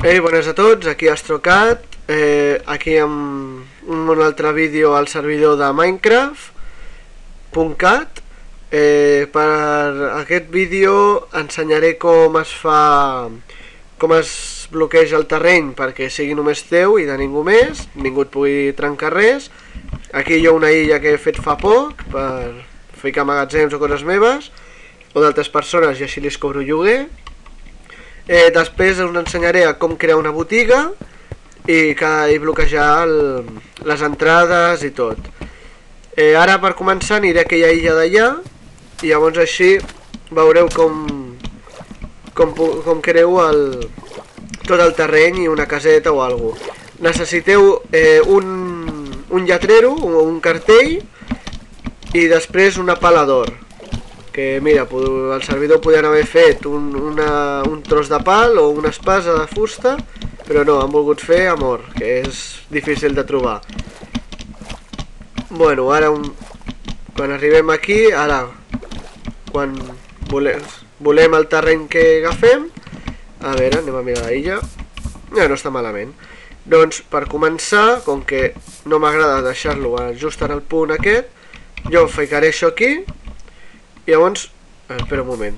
Ei, bones a tots, aquí Astrocat, aquí amb un altre vídeo al servidor de Minecraft.cat. Per aquest vídeo ensenyaré com es bloqueja el terreny perquè sigui només teu i de ningú més, ningú et pugui trencar res. Aquí hi ha una illa que he fet fa poc per ficar magatzems o coses meves o d'altres persones i així li cobro lloguer. Després us ensenyaré a com crear una botiga i bloquejar les entrades i tot. Ara per començar aniré a aquella illa d'allà i llavors així veureu com creu tot el terreny i una caseta o alguna cosa. Necessiteu un lletrero o un cartell i després una pala d'or. Que mira, el servidor podien haver fet un tros de pal o una espasa de fusta, però no, han volgut fer amor, que és difícil de trobar. Bueno, ara quan arribem aquí, ara quan volem el terreny que agafem, a veure, anem a mirar l'illa, no està malament. Doncs per començar, com que no m'agrada deixar-lo just en el punt aquest, jo ficaré això aquí. I llavors, espera un moment,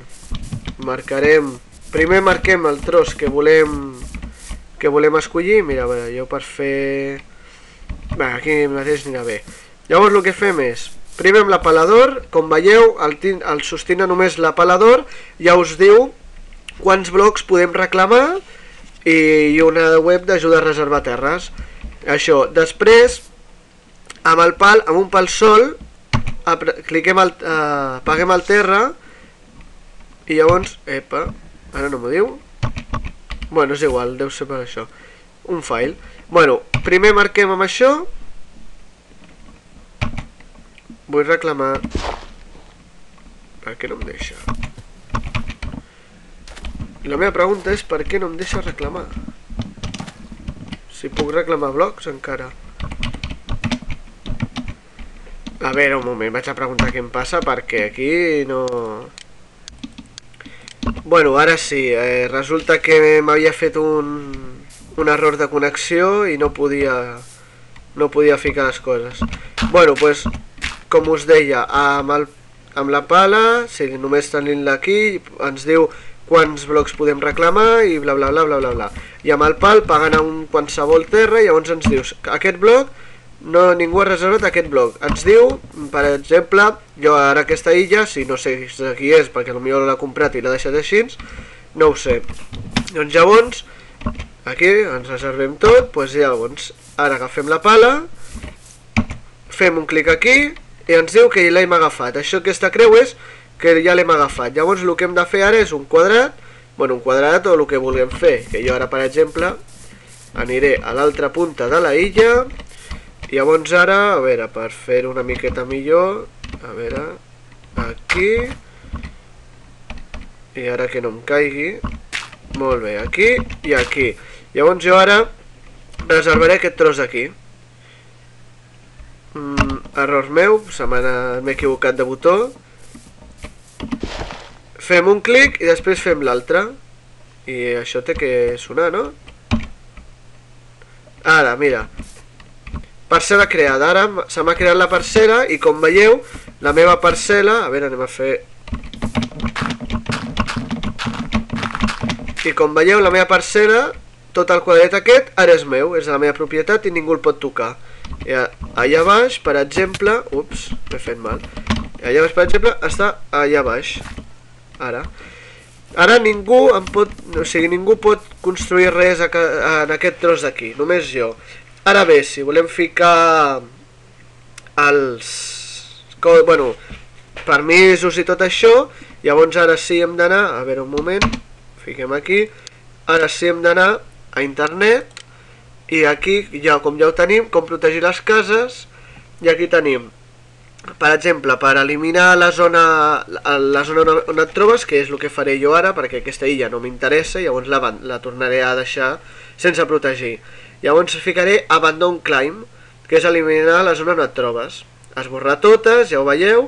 primer marquem el tros que volem escollir. Mira, jo per fer... aquí mateix anirà bé. Llavors el que fem és, primer amb l'apalador, com veieu, el sostina només l'apalador, ja us diu quants blocs podem reclamar i una web d'ajuda a reservar terres. Això, després, amb un pal sol, apaguem el terra i llavors, ara no m'ho diu, bueno, és igual, deu ser per això, un file. Bueno, primer marquem amb això, vull reclamar, per què no em deixa? La meva pregunta és per què no em deixa reclamar, si puc reclamar blocs encara. A veure, un moment, vaig a preguntar què em passa perquè aquí no... Bueno, ara sí, resulta que m'havia fet un error de connexió i no podia ficar les coses. Bueno, doncs, com us deia, amb la pala, si només tenint-la aquí, ens diu quants blocs podem reclamar i bla bla bla bla bla. I amb el pal pagant a qualsevol terra i llavors ens dius aquest bloc, ningú ha reservat aquest bloc. Ens diu, per exemple, jo ara aquesta illa, si no sé qui és, perquè potser l'ha comprat i l'ha deixat així, no ho sé. Doncs llavors, aquí ens reservem tot, doncs llavors, ara agafem la pala, fem un clic aquí i ens diu que l'hem agafat. Això, aquesta creu és que ja l'hem agafat. Llavors el que hem de fer ara és un quadrat, bueno, un quadrat o el que vulguem fer, que jo ara, per exemple, aniré a l'altra punta de la illa. I llavors ara, a veure, per fer una miqueta millor, a veure, aquí, i ara que no em caigui, molt bé, aquí i aquí. Llavors jo ara reservaré aquest tros d'aquí. Error meu, m'he equivocat de botó. Fem un clic i després fem l'altre. I això té que sonar, no? Ara, mira. Parcel·la creada, ara se m'ha creat la parcel·la i com veieu, la meva parcel·la, a veure, anem a fer... I com veieu, la meva parcel·la, tot el quadret aquest, ara és meu, és de la meva propietat i ningú el pot tocar. I allà baix, per exemple, ups, m'he fet mal, allà baix, per exemple, està allà baix, ara. Ara ningú pot construir res en aquest tros d'aquí, només jo. Ara bé, si volem ficar permisos i tot això, llavors ara sí hem d'anar, a veure un moment, fiquem aquí, ara sí hem d'anar a internet i aquí, com ja ho tenim, com protegir les cases, i aquí tenim, per exemple, per eliminar la zona on et trobes, que és el que faré jo ara, perquè aquesta illa no m'interessa, llavors la tornaré a deixar sense protegir. Llavors ficaré Abandon Claim, que és eliminar la zona on et trobes. Esborrar totes, ja ho veieu.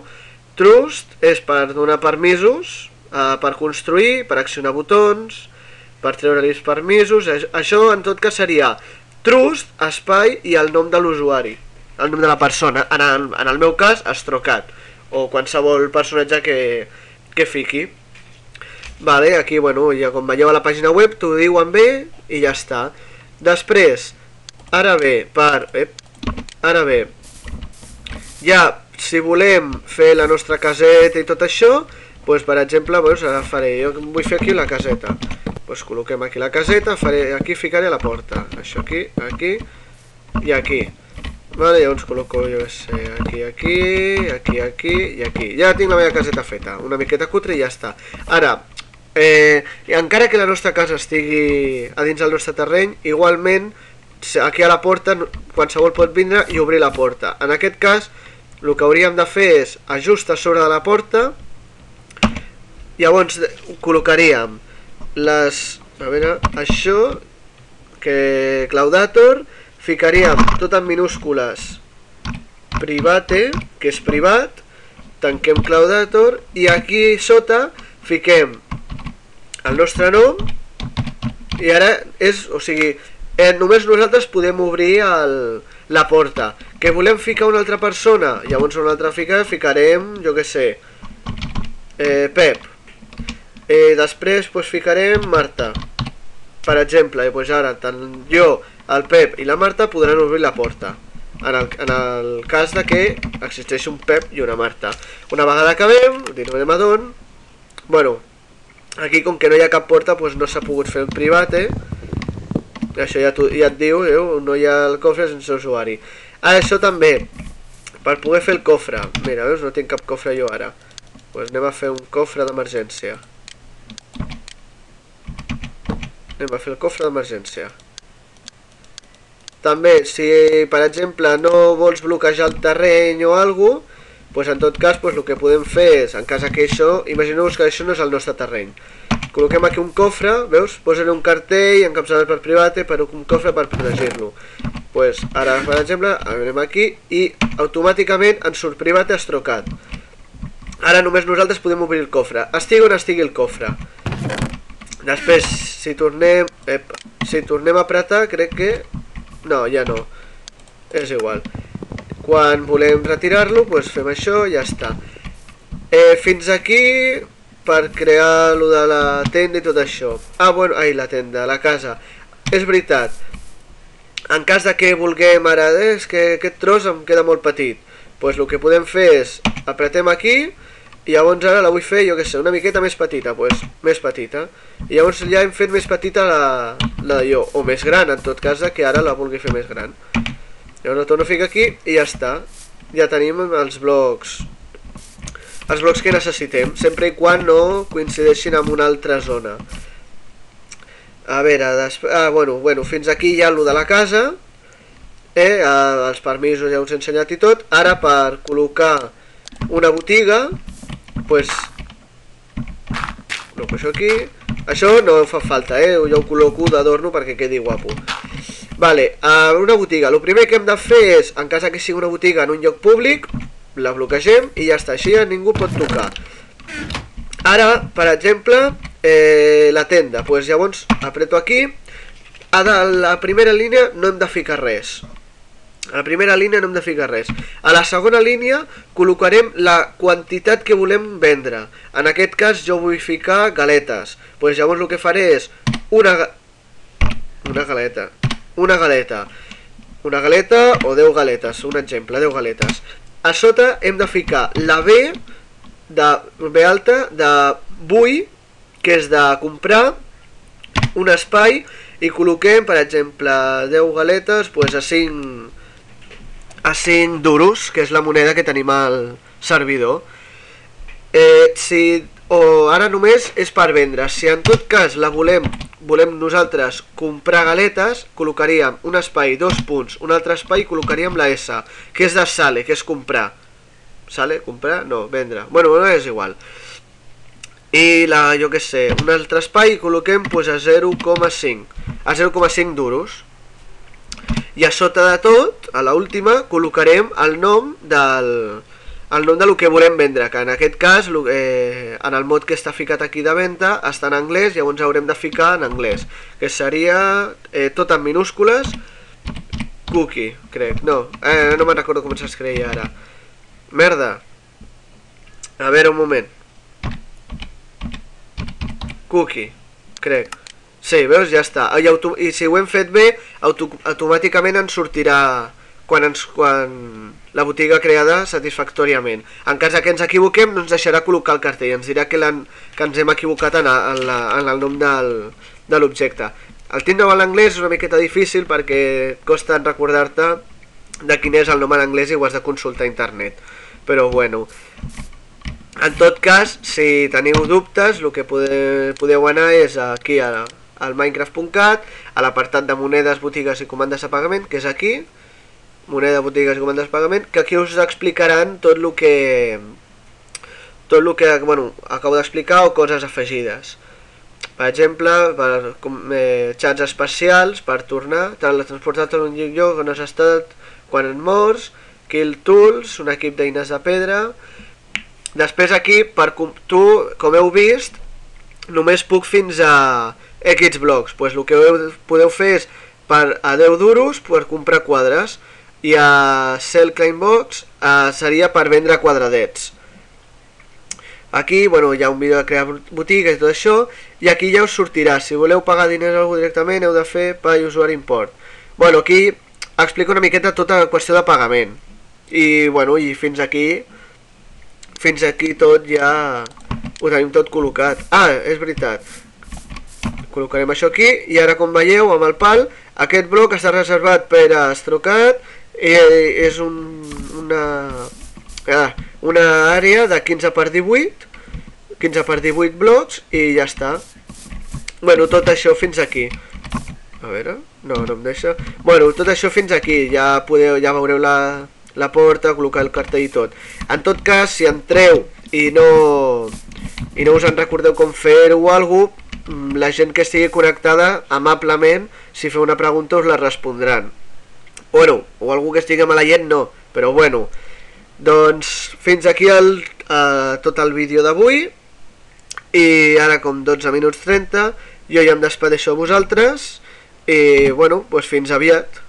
Trust és per donar permisos, per construir, per accionar botons, per treure-li els permisos. Això en tot cas seria trust, espai i el nom de l'usuari, el nom de la persona, en el meu cas Astrocat, o qualsevol personatge que fiqui. Vale, aquí, bueno, ja com veieu a la pàgina web t'ho diuen bé i ja està. Després, ara bé, ja, si volem fer la nostra caseta i tot això, doncs per exemple, ara faré, jo vull fer aquí la caseta, doncs col·loquem aquí la caseta, aquí ficaré la porta, això aquí, aquí i aquí. Vale, llavors col·loco, jo què sé, aquí i aquí. Ja tinc la meva caseta feta, una miqueta cutre i ja està. Ara, encara que la nostra casa estigui a dins del nostre terreny, igualment aquí a la porta qualsevol pot vindre i obrir la porta. En aquest cas el que hauríem de fer és ajust a sobre de la porta. Llavors col·locaríem a veure, això que Cloudator, ficaríem tot en minúscules private, que és privat, tanquem Cloudator i aquí sota fiquem el nostre nom i ara és, o sigui, només nosaltres podem obrir la porta. Que volem ficar una altra persona, llavors una altra ficarem, jo què sé, Pep. Després ficarem Marta, per exemple, i ara tant jo, el Pep i la Marta podran obrir la porta, en el cas de que existeixi un Pep i una Marta. Una vegada acabem, direm a Don, bueno, aquí com que no hi ha cap porta no s'ha pogut fer el privat, això ja et diu, no hi ha el cofre sense usuari. Això també, per poder fer el cofre, mira, veus, no tinc cap cofre jo ara, doncs anem a fer un cofre d'emergència. Anem a fer el cofre d'emergència. També, si per exemple no vols bloquejar el terreny o alguna cosa, doncs en tot cas el que podem fer és, en cas que això, imagineu-vos que això no és el nostre terreny. Col·loquem aquí un cofre, veus? Posaré un cartell encapçalat per privat, però un cofre per protegir-lo. Doncs ara, per exemple, anem aquí i automàticament ens surt privat Astrocat. Ara només nosaltres podem obrir el cofre, estigui on estigui el cofre. Després, si tornem a apretar, crec que... No, ja no. És igual. Quan volem retirar-lo, doncs fem això i ja està. Fins aquí per crear lo de la tenda i tot això. Bueno, la tenda, la casa. És veritat. En cas de que vulguem ara, és que aquest tros em queda molt petit, doncs el que podem fer és apretem aquí i llavors ara la vull fer, jo què sé, una miqueta més petita, doncs més petita. I llavors ja hem fet més petita la d'allò, o més gran, en tot cas que ara la vulgui fer més gran. Llavors la torno a ficar aquí i ja està. Ja tenim els blocs que necessitem, sempre i quan no coincideixin amb una altra zona. A veure, bueno, fins aquí ja el de la casa, els permisos ja us he ensenyat i tot. Ara per col·locar una botiga, doncs col·loco això aquí. Això no fa falta, jo ho col·loco d'adorno perquè quedi guapo. Vale, una botiga, el primer que hem de fer és, en cas que sigui una botiga en un lloc públic, la bloquegem i ja està, així ja ningú pot tocar. Ara, per exemple, la tenda, doncs llavors apreto aquí, a la primera línia no hem de ficar res. A la primera línia no hem de ficar res. A la segona línia col·locarem la quantitat que volem vendre. En aquest cas jo vull ficar galetes. Doncs llavors el que faré és una galeta o 10 galetes, un exemple, 10 galetes. A sota hem de ficar la B alta de vull, que és de comprar un espai, i col·loquem, per exemple, 10 galetes a 5 duros, que és la moneda que tenim al servidor. Ara només és per vendre. Si en tot cas la volem nosaltres comprar galetes, col·locaríem un espai, 2 punts, un altre espai, col·locaríem la S, que és de sale, que és comprar. Sale? Comprar? No, vendre. Bueno, és igual. I jo què sé, un altre espai col·loquem a 0,5 duros. I a sota de tot, a l'última, col·locarem el nom el nom del que volem vendre, que en aquest cas en el mot que està ficat aquí de venda està en anglès, llavors haurem de ficar en anglès, que seria tot en minúscules, cookie, crec, no me'n recordo com s'escrivia ara, merda, a veure un moment, cookie, crec, sí, veus, ja està, i si ho hem fet bé, automàticament ens sortirà quan la botiga creada satisfactòriament. En cas que ens equivoquem, no ens deixarà col·locar el cartell, ens dirà que ens hem equivocat en el nom de l'objecte. El tindre en anglès és una miqueta difícil perquè costa recordar-te de quin és el nom en anglès i ho has de consultar a internet. Però bueno, en tot cas, si teniu dubtes, el que podeu anar és aquí al minecraft.cat, a l'apartat de monedes, botigues i comandes de pagament, que és aquí, moneda, botigues i comandes de pagament, que aquí us explicaran tot el que bueno, acabo d'explicar o coses afegides. Per exemple, xats especials per tornar, transportar-te a un lloc on has estat quan et mors, kill tools, un equip d'eines de pedra. Després aquí, tu, com heu vist, només puc fins a X blocs. El que podeu fer és a 10 duros per comprar quadres, i a Sell Claim Box seria per vendre quadradets. Aquí, bueno, hi ha un vídeo de crear botiga i tot això, i aquí ja us sortirà. Si voleu pagar diners a algú directament, heu de fer pay usuari import. Bueno, aquí explico una miqueta tota la qüestió de pagament. I, bueno, i fins aquí tot ja ho tenim tot col·locat. Ah, és veritat. Col·locarem això aquí, i ara com veieu amb el pal, aquest bloc està reservat per a Strocat, és una àrea de 15 per 18 blocs i ja està. Bueno, tot això fins aquí. A veure, no em deixa. Bueno, tot això fins aquí, ja veureu la porta, col·locar el cartell i tot. En tot cas, si entreu i no us en recordeu com fer-ho o alguna cosa, la gent que estigui connectada, amablement, si feu una pregunta us la respondran. Bueno, o algú que estigui malaient no, però bueno, doncs fins aquí tot el vídeo d'avui, i ara com 12 minuts 30, jo ja em despedeixo a vosaltres, i bueno, doncs fins aviat.